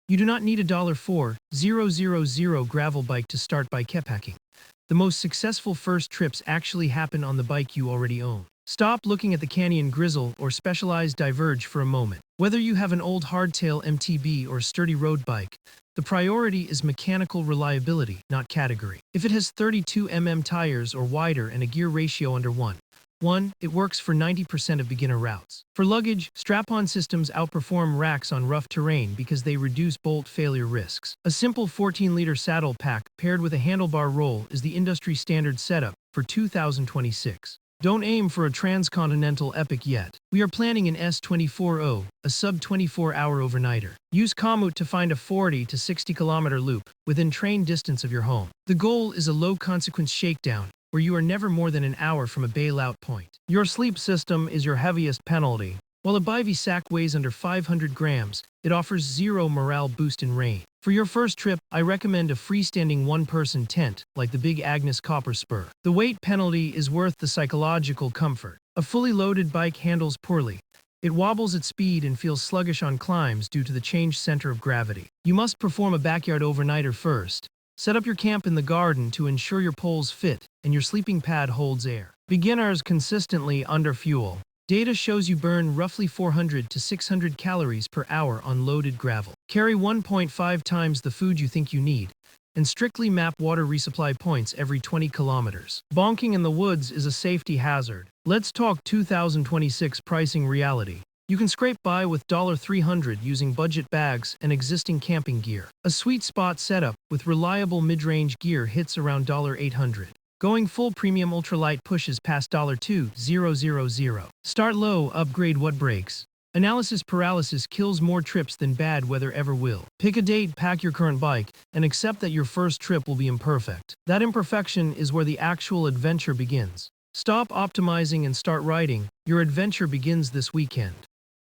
You do not need a $4,000 gravel bike to start bikepacking. The most successful first trips actually happen on the bike you already own. Stop looking at the Canyon Grizzle or Specialized Diverge for a moment. Whether you have an old hardtail MTB or sturdy road bike, the priority is mechanical reliability, not category. If it has 32 tires or wider and a gear ratio under 1, it works for 90% of beginner routes. For luggage, strap-on systems outperform racks on rough terrain because they reduce bolt failure risks. A simple 14-liter saddle pack paired with a handlebar roll is the industry standard setup for 2026. Don't aim for a transcontinental epic yet. We are planning an S240, a sub-24-hour overnighter. Use Komoot to find a 40 to 60 kilometer loop within train distance of your home. The goal is a low-consequence shakedown, where you are never more than an hour from a bailout point. Your sleep system is your heaviest penalty. While a Bivy sack weighs under 500 grams, it offers zero morale boost in rain. For your first trip, I recommend a freestanding one-person tent, like the Big Agnes Copper Spur. The weight penalty is worth the psychological comfort. A fully loaded bike handles poorly. It wobbles at speed and feels sluggish on climbs due to the changed center of gravity. You must perform a backyard overnighter first. Set up your camp in the garden to ensure your poles fit and your sleeping pad holds air. Beginners consistently underfuel. Data shows you burn roughly 400 to 600 calories per hour on loaded gravel. Carry 1.5 times the food you think you need, and strictly map water resupply points every 20 kilometers. Bonking in the woods is a safety hazard. Let's talk 2026 pricing reality. You can scrape by with $300 using budget bags and existing camping gear. A sweet spot setup with reliable mid-range gear hits around $800. Going full premium ultralight pushes past $2,000. Start low, upgrade what breaks. Analysis paralysis kills more trips than bad weather ever will. Pick a date, pack your current bike, and accept that your first trip will be imperfect. That imperfection is where the actual adventure begins. Stop optimizing and start riding. Your adventure begins this weekend.